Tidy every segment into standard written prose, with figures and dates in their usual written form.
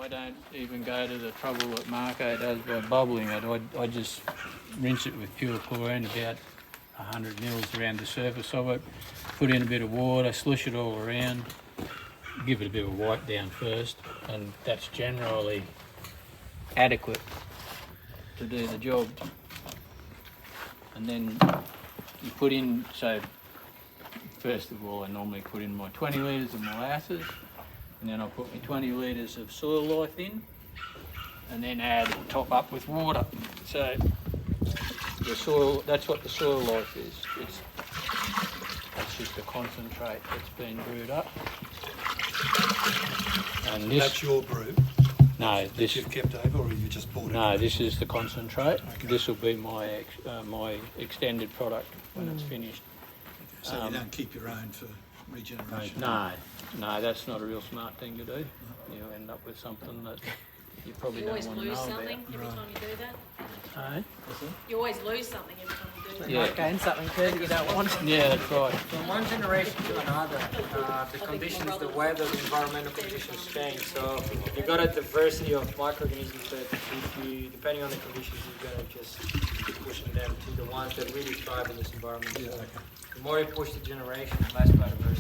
I don't even go to the trouble that Marco does by bubbling it. I just rinse it with pure chlorine, about 100 mils around the surface of it, put in a bit of water, slush it all around, give it a bit of wipe down first, and that's generally adequate to do the job. And then you put in, so first of all I normally put in my 20 litres of molasses, and then I'll put my 20 litres of soil life in, and then top up with water. So the soil, that's what the soil life is. That's just a concentrate that's been brewed up. And this, that's your brew? No, this you've kept over, or you just bought it? No, this is the concentrate. Okay. This will be my my extended product when it's finished. So you don't keep your own for regeneration? No, that's not a real smart thing to do. No. You end up with something that you probably don't want to know about. You always lose something every time you do that? You always lose something every time you do that. You might gain something too that you don't want. Yeah, that's right. From one generation to another, the conditions, the weather, the environmental conditions change. So you've got a diversity of microorganisms that, depending on the conditions, you're going to just keep pushing them to the ones that really thrive in this environment. So the more you push the generation, the less biodiversity.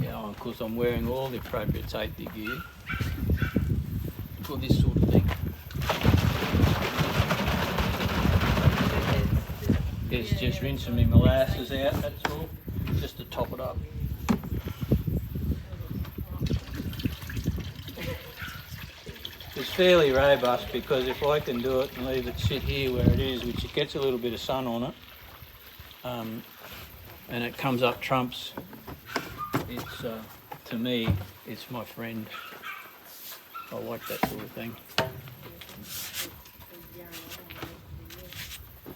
Yeah, of course I'm wearing all the appropriate safety gear for this sort of thing. It's just rinsing my molasses out, that's all, just to top it up. It's fairly robust because if I can do it and leave it sit here where it is, which it gets a little bit of sun on it, and it comes up trumps, it's to me, it's my friend. I like that sort of thing.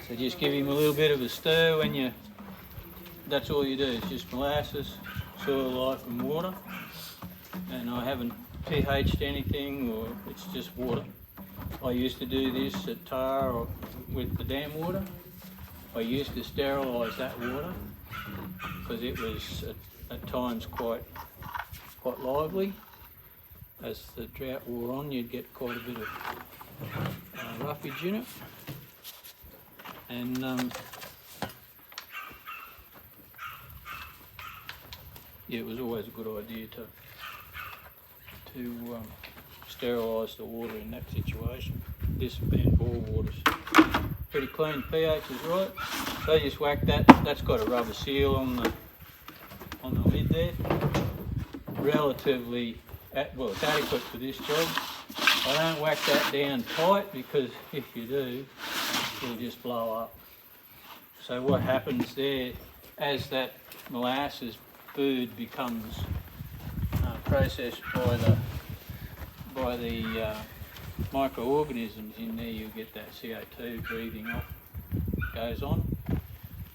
So just give him a little bit of a stir when you, that's all you do, it's just molasses, soil life and water. And I haven't pH'd anything, or it's just water. I used to do this at Tar or with the dam water. I used to sterilise that water because it was at times quite lively. As the drought wore on, you'd get quite a bit of roughage in it. And yeah, it was always a good idea to sterilise the water in that situation. This being bore waters, pretty clean, pH is right. So you just whack that. That's got a rubber seal on the lid there. Relatively, well, it's adequate for this job. I don't whack that down tight because if you do, it'll just blow up. So what happens there, as that molasses food becomes processed by the microorganisms in there, you'll get that CO2 breathing off goes on.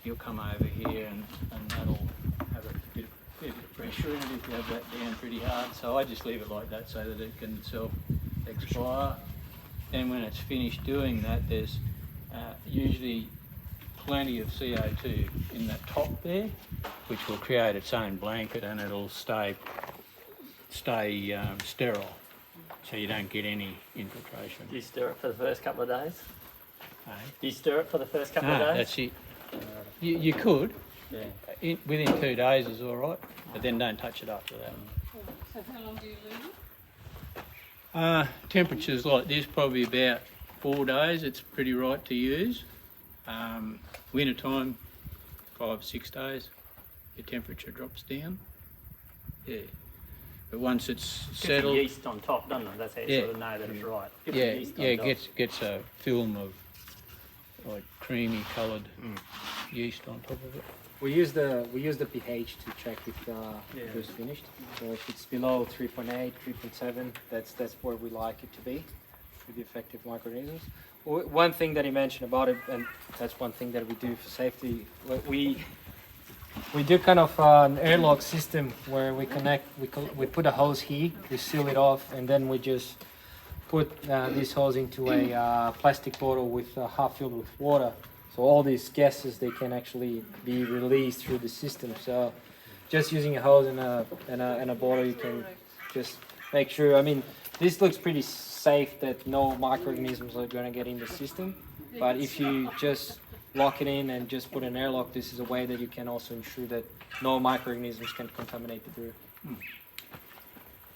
You'll come over here and that'll have a bit of pressure in it if you have that down pretty hard. So I just leave it like that so that it can self-expire. And when it's finished doing that, there's usually plenty of CO2 in that top there, which will create its own blanket and it'll stay sterile, so you don't get any infiltration. Do you stir it for the first couple of days? Hey? Do you stir it for the first couple of days? That's it. You could. Yeah. Within 2 days is all right, but then don't touch it after that. So how long do you leave it? Temperatures like this, probably about 4 days. It's pretty right to use. Winter time, 5-6 days. Your temperature drops down. Yeah. But once it's settled, Gets the yeast on top, doesn't it? That's how you sort of know that it's right. Get the yeast on top. it gets a film of like creamy coloured yeast on top of it. We use the pH to check if it was finished. So if it's below 3.8, 3.7, that's where we like it to be with the effective microorganisms. One thing that he mentioned about it, and that's one thing that we do for safety, we do kind of an airlock system where we we put a hose here, we seal it off, and then we just put this hose into a plastic bottle with half filled with water. So all these gases, they can actually be released through the system. So just using a hose and a bottle, you can just make sure. I mean, this looks pretty safe that no microorganisms are going to get in the system. But if you just lock it in and just put an airlock, this is a way that you can also ensure that no microorganisms can contaminate the brew.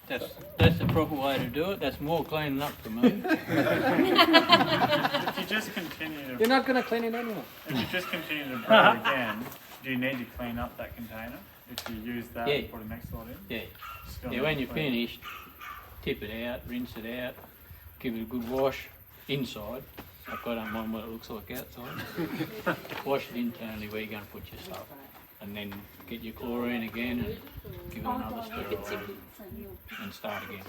That's the proper way to do it. That's more cleaning up for me. If you just continue to, You're not going to clean it anyway. if you just continue to brew again, do you need to clean up that container? If you use that Yeah. and put the next lot in? Yeah. Still Yeah, need when to you're clean it. finished, tip it out, rinse it out, give it a good wash inside. Like I don't mind what it looks like outside. Wash it internally where you're going to put your stuff. And then get your chlorine again and give it another stir around and start again.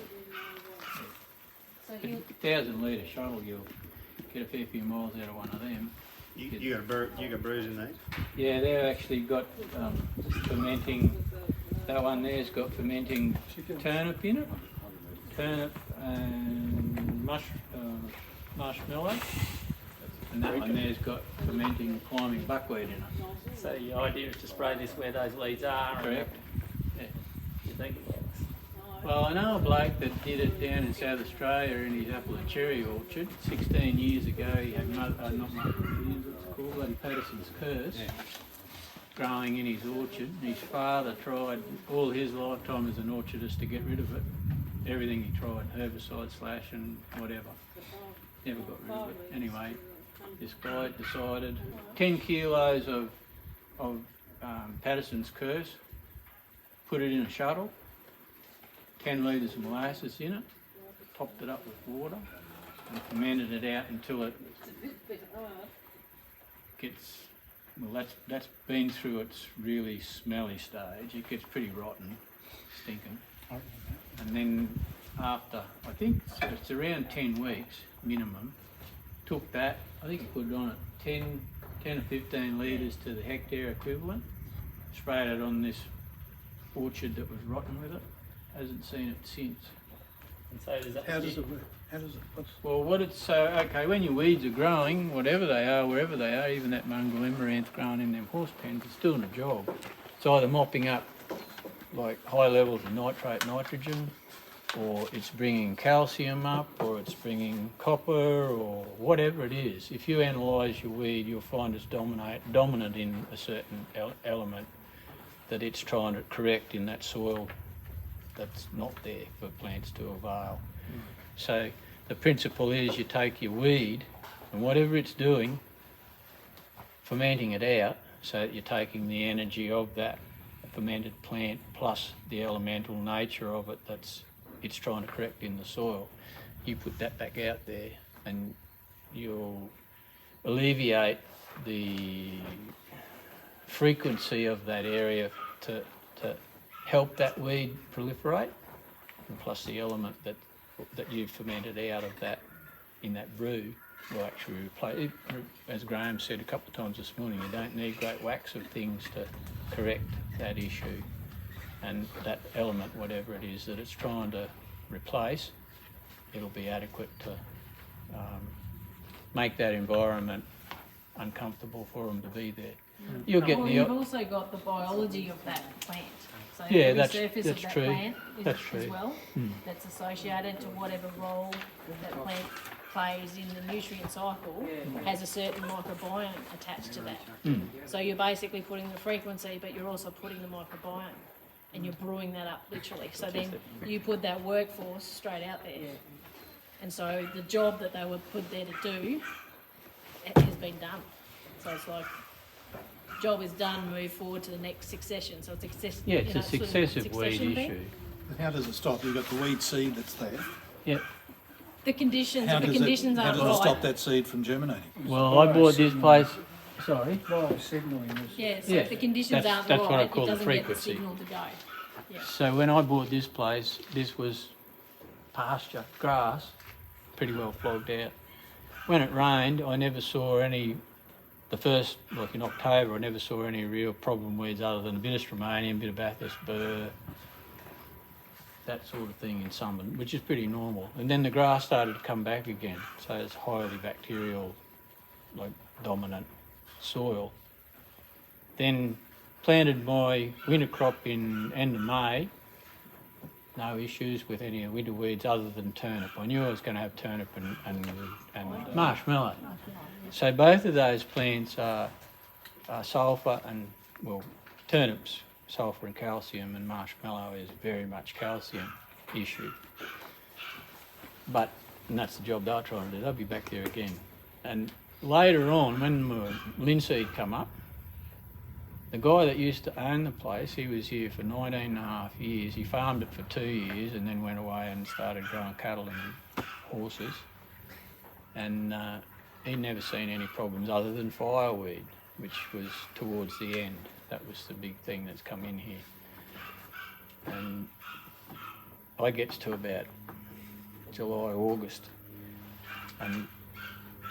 So But he'll, 1,000 litre shuttle, you'll get a fair few miles out of one of them. You got brews in these? Yeah, they've actually got fermenting. That one there's got fermenting turnip in it. Turnip and marshmallow. And that one there's got fermenting climbing buckwheat in it. So the idea is to spray this where those leads are. and Correct. Yeah. You think it works? Well, I know a bloke that did it down in South Australia in his apple and cherry orchard. 16 years ago, he had not it's called bloody Patterson's curse. Growing in his orchard. His father tried all his lifetime as an orchardist to get rid of it. Everything he tried, herbicide, slash and whatever. Never got rid of it. Anyway, this guy decided 10 kilos of Patterson's curse, put it in a shuttle, 10 litres of molasses in it, topped it up with water and fermented it out until it gets, well that's been through its really smelly stage. It gets pretty rotten, stinking. And then after, I think it's around 10 weeks minimum, took that, I think he put it on at 10 or 15 litres to the hectare equivalent, sprayed it on this orchard that was rotten with it, hasn't seen it since. And so does that, How does it work? Well, what it's so okay when your weeds are growing, whatever they are, wherever they are, even that mongrel amaranth growing in them horse pens, it's doing a job. It's either mopping up like high levels of nitrate, nitrogen, or it's bringing calcium up, or it's bringing copper, or whatever it is. If you analyse your weed, you'll find it's dominant in a certain element that it's trying to correct in that soil that's not there for plants to avail. So the principle is you take your weed and whatever it's doing, fermenting it out so that you're taking the energy of that fermented plant plus the elemental nature of it it's trying to correct in the soil. You put that back out there and you'll alleviate the frequency of that area to help that weed proliferate, and plus the element that you've fermented out of that in that brew will actually replace. As Graham said a couple of times this morning, you don't need great whacks of things to correct that issue, and that element, whatever it is that it's trying to replace, it'll be adequate to make that environment uncomfortable for them to be there. You'll get well, you've also got the biology of that plant. So Yeah, the that's resurface of true. that plant is, That's as true. well, that's associated to whatever role that plant plays in the nutrient cycle, has a certain microbiome attached to that. So you're basically putting the frequency, but you're also putting the microbiome, and you're brewing that up literally. So then you put that workforce straight out there. And so the job that they were put there to do, it has been done. So it's like, job is done, move forward to the next succession. So it's success. Yeah, it's a sort of successive succession weed thing. issue. How does it stop? You've got the weed seed that's there. Yeah. The conditions, How if the does conditions how aren't does it stop right. that seed from germinating? Well, I bought this place. Sorry. Yeah, so Yeah, if the conditions that's- aren't that's what I right, call it the doesn't get the frequency. signal to go. Yeah. So when I bought this place, this was pasture, grass, pretty well flogged out. When it rained, I never saw any, like in October, I never saw any real problem weeds other than a bit of Stramonium, a bit of Bathurst burr, that sort of thing in summer, which is pretty normal. And then the grass started to come back again, so it's highly bacterial, like dominant soil. Then planted my winter crop in end of May, no issues with any winter weeds other than turnip. I knew I was going to have turnip and marshmallow. So both of those plants are sulphur and, well, turnips, sulphur and calcium, and marshmallow is very much calcium issue. And that's the job they're trying to do. They'll be back there again. And later on, when linseed come up, the guy that used to own the place, he was here for 19 and a half years. He farmed it for 2 years and then went away and started growing cattle and horses. And he'd never seen any problems other than fireweed, which was towards the end. That was the big thing that's come in here. And I gets to about July, August, and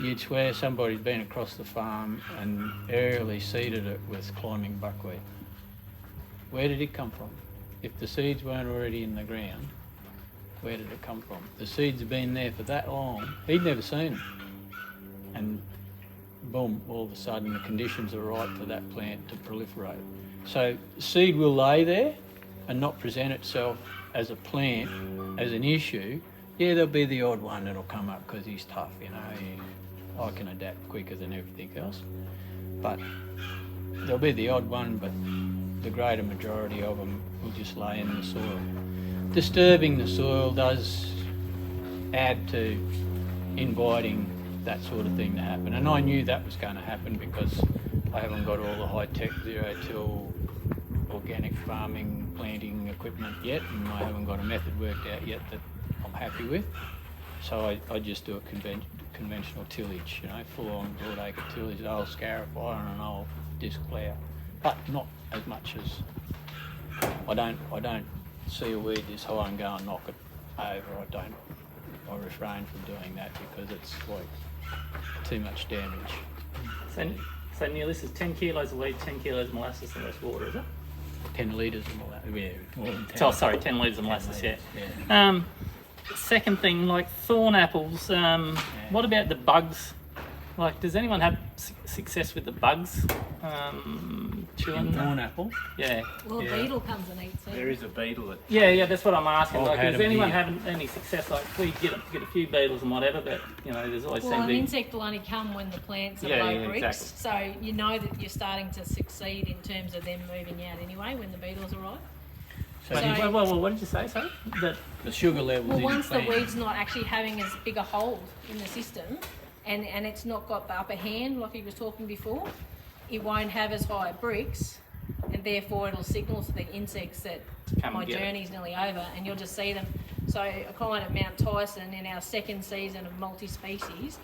you'd swear somebody'd been across the farm and aerially seeded it with climbing buckwheat. Where did it come from? If the seeds weren't already in the ground, where did it come from? The seeds have been there for that long. He'd never seen them. And boom, all of a sudden the conditions are right for that plant to proliferate. So seed will lay there and not present itself as a plant, as an issue. Yeah, there'll be the odd one that'll come up because he's tough, you know. I can adapt quicker than everything else. But there'll be the odd one, but the greater majority of them will just lay in the soil. Disturbing the soil does add to inviting that sort of thing to happen. And I knew that was going to happen because I haven't got all the high-tech zero-till organic farming planting equipment yet, and I haven't got a method worked out yet that I'm happy with. So I just do a conventional tillage, you know, full-on broadacre tillage, an old scarifier and an old disc plough, but not as much as I don't see a weed this high and go and knock it over. I refrain from doing that because it's like too much damage. So Neil, this is 10 kilos of weed, 10 kilos of molasses and less water, is it? 10 litres of molasses, yeah, more than 10. Oh, sorry, 10 litres of molasses, yeah. Yeah. Second thing, like thorn apples, what about the bugs? Like, does anyone have success with the bugs chewing? Thorn apple? Yeah. Well, Yeah. a beetle comes and eats it. There is a beetle that Yeah, that's what I'm asking. I've Like, had does them anyone here. have any success? Like, we get a few beetles and whatever, but you know, there's always Well, seem an to be. insect will only come when the plants are Yeah, low yeah, bricks, exactly. so you know that you're starting to succeed in terms of them moving out anyway when the beetles arrive. But, So- well, what did you say? Sorry. That The sugar levels Well, in once the plant. weed's not actually having as big a hold in the system, and it's not got the upper hand like he was talking before, it won't have as high bricks, and therefore it'll signal to the insects that Come my and get it. journey's nearly over, and you'll just see them. So a client at Mount Tyson in our second season of multi-species,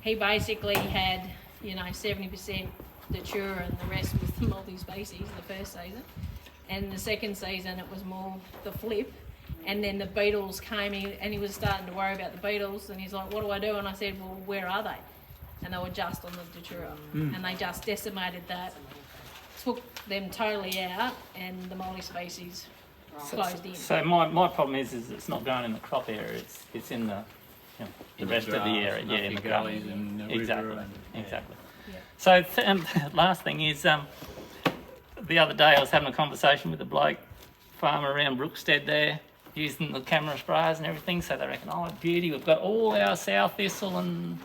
he basically had, 70% Datura and the rest was multi-species the first season. And the second season it was more the flip, and then the beetles came in and he was starting to worry about the beetles, and he's like, what do I do? And I said, well, where are they? And they were just on the Datura, and they just decimated that, took them totally out, and the multi-species closed in. So my problem is it's not growing in the crop area. It's in the the In rest of the grass, area. Yeah, in the grass. gullies and the river Exactly. and- yeah. Exactly. Yeah. So last thing is the other day I was having a conversation with a bloke farmer around Brookstead there, using the camera sprayers and everything. So they reckon, oh, beauty, we've got all our sow thistle and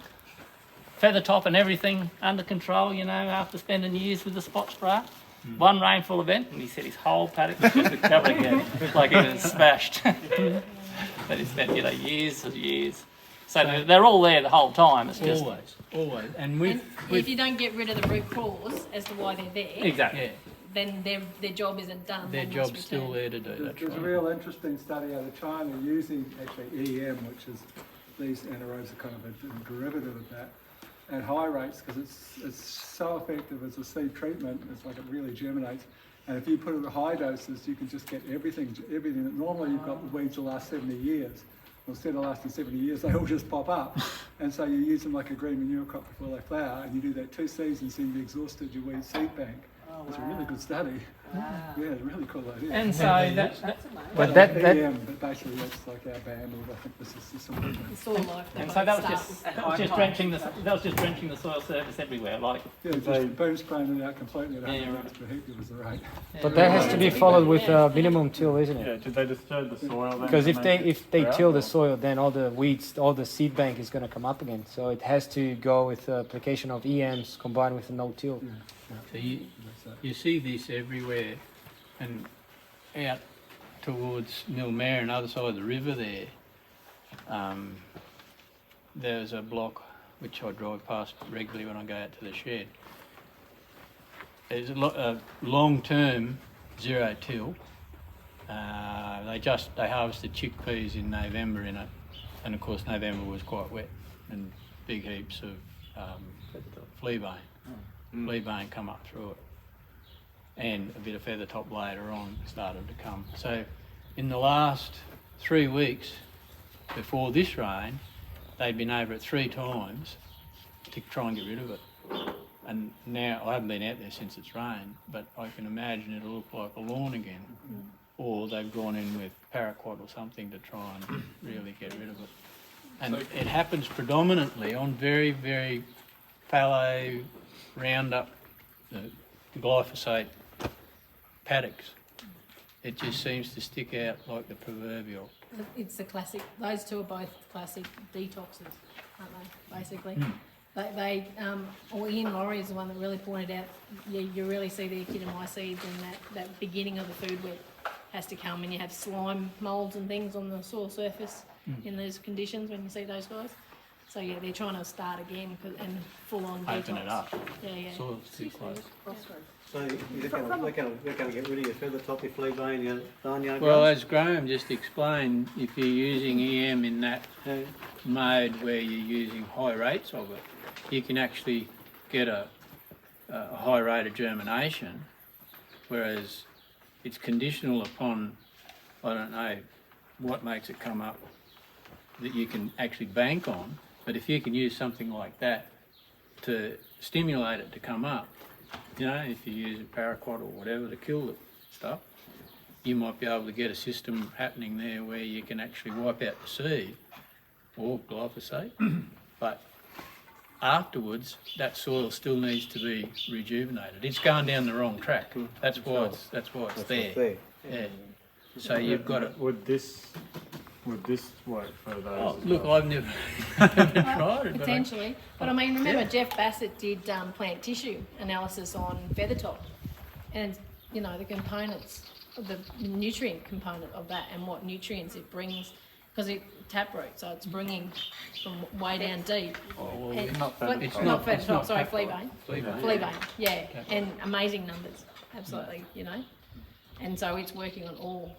feather top and everything under control, after spending years with the spot sprayer. One rainfall event, and he said his whole paddock was just covered again, like it was smashed. But he spent, years and years. So they're all there the whole time. It's just Always. And And with if you don't get rid of the root cause as to why they're there, exactly. yeah, then their job isn't done. their They must job's still return. there to do. That's There's a right. real interesting study out of China using actually EM, which is these anaerobes are kind of a derivative of that, at high rates because it's so effective as a seed treatment. It's like it really germinates. And if you put it at high doses, you can just get everything that normally you've got the weeds will last 70 years. Well, instead of lasting 70 years, they all just pop up. And so you use them like a green manure crop before they flower, and you do that 2 seasons, and you've exhausted your weed seed bank. It's a really good study. Yeah, really cool idea. And so that But that but basically that's like our band, or I think this is something. It's all life. they and so both that was start just drenching the soil surface everywhere. Like Yeah, just boom spraying it out completely at 100 Yeah, litres per hectare was the rate. but that has to be followed with minimum till, isn't Yeah, it? did they disturb the soil then? Because to if make they it till the grow? soil, then all the weeds, all the seed bank is going to come up again. So it has to go with the application of EMs combined with the no-till. So you see this everywhere, and out towards Millmare and other side of the river there, there's a block which I drive past regularly when I go out to the shed. There's a long-term zero till. They harvested chickpeas in November in it, and of course November was quite wet and big heaps of fleabane. Fleabane come up through it, and a bit of feather top later on started to come. So in the last 3 weeks before this rain, they'd been over it 3 times to try and get rid of it. And now, I haven't been out there since it's rained, but I can imagine it'll look like a lawn again. Or they've gone in with paraquat or something to try and really get rid of it. And it happens predominantly on very, very fallow, Roundup, glyphosate paddocks. It just seems to stick out like the proverbial. It's the classic. Those two are both classic detoxes, aren't they? Basically, or Ian Laurie is the one that really pointed out. You really see the echinocide and that beginning of the food web has to come, and you have slime moulds and things on the soil surface in those conditions when you see those guys. So yeah, they're trying to start again and full on detox. Open it up. Yeah. Soil's too close. So they're going to get rid of your feather top, your fleabane, your barnyard Well, grass? as Graham just explained, if you're using EM in that mode where you're using high rates of it, you can actually get a high rate of germination, whereas it's conditional upon, I don't know what makes it come up, that you can actually bank on. But if you can use something like that to stimulate it to come up, you know, if you use a paraquat or whatever to kill the stuff, you might be able to get a system happening there where you can actually wipe out the seed or glyphosate. But afterwards, that soil still needs to be rejuvenated. It's going down the wrong track. That's why it's there. Yeah. So you've got to. Would this work for those? Oh, as look, well? I've never tried it. Potentially, but I mean, remember Jeff Bassett did plant tissue analysis on feather top, and you know the components, the nutrient component of that, and what nutrients it brings, because it taproot, so it's bringing from way down deep. Oh, well, And- not but feather it's top. not feather It's top. not Sorry, taproot. fleabane. Fleabane. Fleabane, yeah, and amazing numbers, absolutely, you know, and so it's working on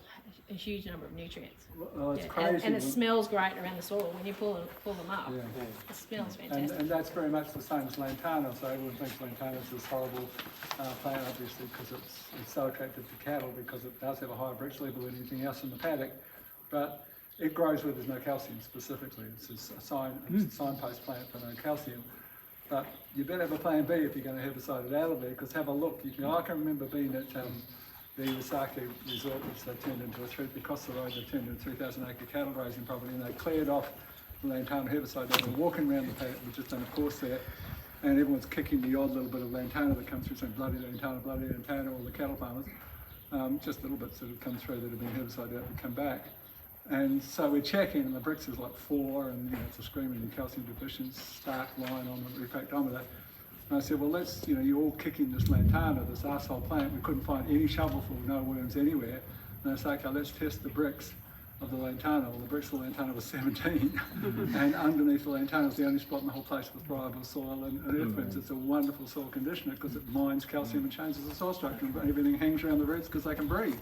a huge number of nutrients. Well, it's Yeah, crazy. and it smells great around the soil when you pull them up. Yeah. It smells fantastic. And that's very much the same as lantana, so everyone thinks lantana is this horrible plant, obviously, because it's so attractive to cattle, because it does have a higher bricks level than anything else in the paddock, but it grows where there's no calcium specifically. It's a signpost plant for no calcium. But you better have a plan B if you're going to herbicide it out of there, because have a look. I can remember being at the Iwasaki resort, which they turned into across the road, they turned into a 3,000 acre cattle grazing property, and they cleared off the lantana herbicide. They were walking around the paddock, we've just done a course there, and everyone's kicking the odd little bit of lantana that comes through, saying bloody lantana, all the cattle farmers, just little bits that have come through that have been herbicide out and come back. And so we're checking, and the bricks is like 4, and it's a screaming calcium deficient stark line on the refractometer. And I said, well, you're all kicking this lantana, this arsehole plant. We couldn't find any shovelful, no worms anywhere. And I said, okay, let's test the bricks of the lantana. Well, the bricks of the lantana was 17, and underneath the lantana was the only spot in the whole place with friable soil and earthworms. It's a wonderful soil conditioner because it mines calcium and changes the soil structure, and everything hangs around the roots because they can breathe.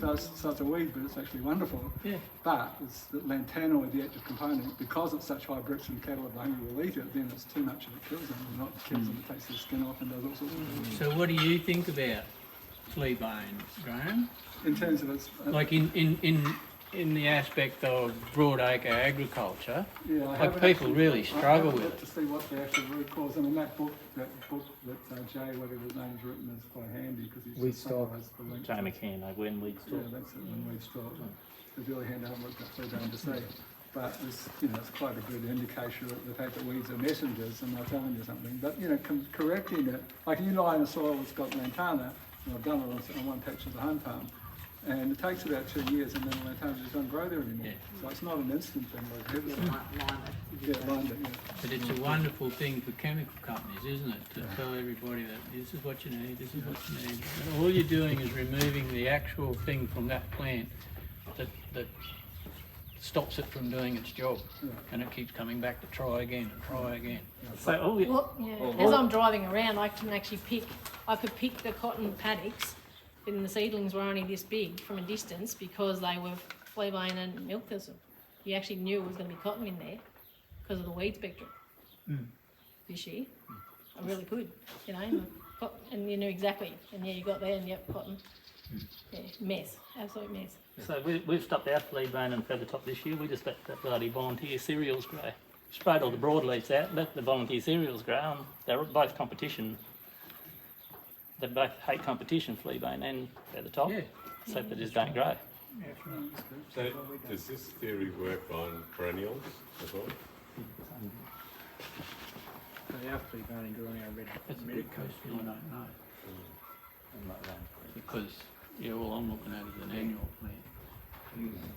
So it's a weed, but it's actually wonderful. Yeah. But it's the lantanoid, the active component, because it's such high bricks and cattle are hungry will eat it, then it's too much and it kills them. Or not kills them, it takes their skin off and does all sorts of things. So what do you think about fleabane, Graham? In terms of its... Like in in the aspect of broadacre agriculture, Yeah, I like haven't people actually- really I struggle haven't with looked it. to see what the actual root cause, and in that book that Jay, whatever his name's written, is quite handy because he's Weed just stalk. summarised the link. Jay McCann, when we Yeah, that's it, when we start. It's really handy, I haven't looked up so down to see. But it's, it's quite a good indication of the fact that weeds are messengers and they're telling you something. But, correcting it, like you lie in the soil that's got lantana, and I've done it on one patch of the home farm, and it takes about 2 years and then the lantana just doesn't grow there anymore. So it's not an instant thing like herbicide. Yeah, lined it, yeah. But it's a wonderful thing for chemical companies, isn't it, to tell everybody that this is what you need, this is what you need. And all you're doing is removing the actual thing from that plant that stops it from doing its job, and it keeps coming back to try again and try again. So all you, Well, yeah. As I'm driving around, I can actually I could pick the cotton paddocks, and the seedlings were only this big from a distance because they were fleabane and milk thistle. You actually knew it was going to be cotton in there because of the weed spectrum this year. I really could, and you knew exactly. And yeah, you got there and yep, cotton. Yeah, mess, absolute mess. so we've stopped our fleabane and feathertop this year. We just let the bloody volunteer cereals grow. Sprayed all the broadleafs out, let the volunteer cereals grow. And they're both competition. They both hate competition, fleabane and feathertop. Yeah. So they just don't grow. So does this theory work on perennials as well? They are pretty burning growing already. That's a good question, I don't know. Because, all I'm looking at is an annual plant.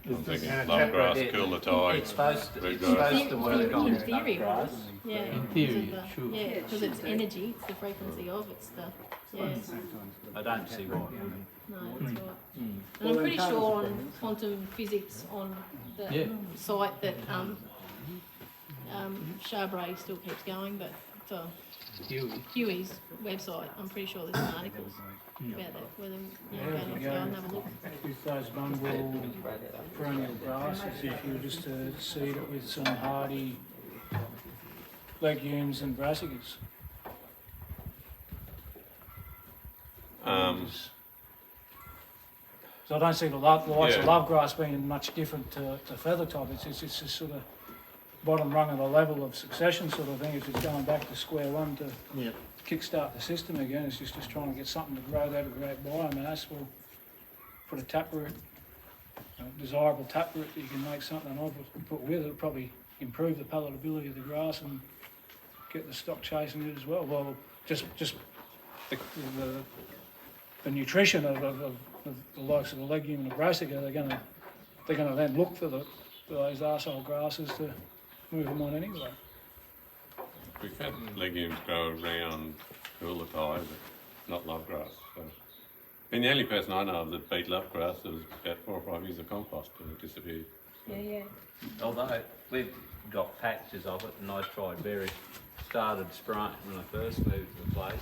I'm thinking long grass, cool the tide. It's supposed red to grass. work on In theory, right? Yeah. In theory, because of sure. Yeah, because it's energy, it's the frequency of it's the, I don't see why. no, that's right. And I'm pretty sure on quantum physics on the Yeah. site that, Charbray still keeps going, but for Huey's website, I'm pretty sure there's some articles about that, whether, go and have a look. With those mongrel perennial grasses, if you were just to seed it with some hardy legumes and brassicas. So I don't see the likes of love grass being much different to feathertop. It's just sort of bottom rung of the level of succession sort of thing. It's just going back to square one to kickstart the system again. It's just trying to get something to grow that a great biomass. We'll put a taproot, a desirable taproot that you can make something of, put with it, probably improve the palatability of the grass and get the stock chasing it as well. Well, just the nutrition of the likes of the legume and the brassica, they're gonna then look for those arsehole grasses to move them on anyway. We've had legumes grow around cool the tide, but not love grass. So. And the only person I know of that beat love grass was about 4 or 5 years of compost and it disappeared. Yeah. Although we've got patches of it and I tried started spraying when I first moved to the place.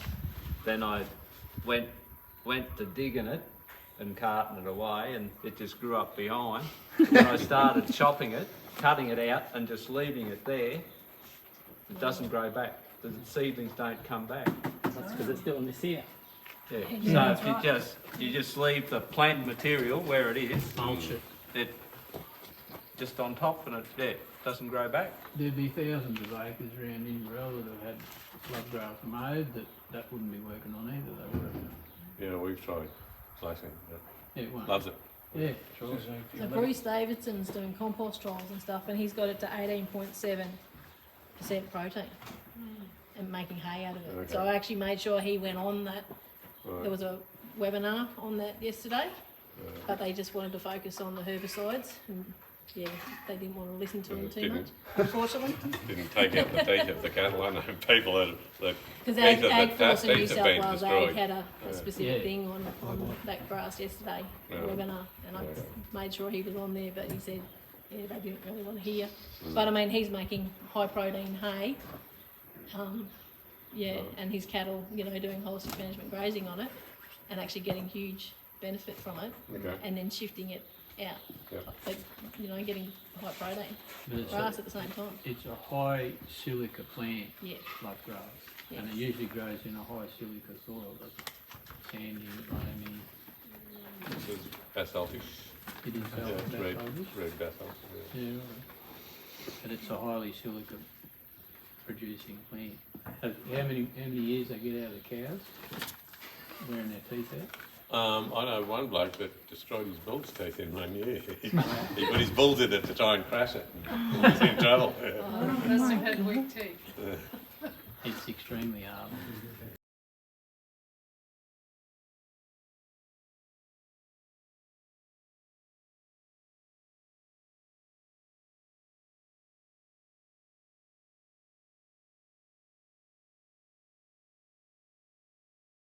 Then I went to digging it and carting it away and it just grew up behind. When I started chopping it, cutting it out and just leaving it there, it doesn't grow back. The seedlings don't come back. That's because it's doing this here. Yeah. So if you just leave the plant material where it is, mulch it just on top and it doesn't grow back. There'd be thousands of acres around Inverell that have had love grass mowed that wouldn't be working on either, though, would it? Yeah, we've tried placing it, but Yeah, it won't. loves it. Yeah, sure. So Bruce Davidson's doing compost trials and stuff, and he's got it to 18.7% protein and making hay out of it. Okay. So I actually made sure he went on that. Right. There was a webinar on that yesterday, but they just wanted to focus on the herbicides, and they didn't want to listen to him too much, unfortunately. Didn't take out the teeth of the cattle. I know people that Because teeth of Ag the Force in New teeth have South been Wales destroyed. Ag had a specific Yeah. thing on that grass yesterday, a webinar, and I made sure he was on there, but he said, they didn't really want to hear. But I mean, he's making high protein hay, and his cattle, doing holistic management grazing on it, and actually getting huge benefit from it, and then shifting it out, but, getting high protein But it's grass at the same time. It's a high silica plant, Yeah. love grass, Yeah. and it usually grows in a high silica soil, that's sandy, loamy. This is basaltic. It is Yeah, velvet it's red, basalt. red basalt. Yeah. Yeah, right. But it's a highly silica producing plant. How many years they get out of the cows? Wearing their teeth out? I know one bloke that destroyed his bull's teeth in 1 year. He put his bulls in it to try and crash it. And he's in trouble. Yeah. Must have had weak teeth. It's extremely hard.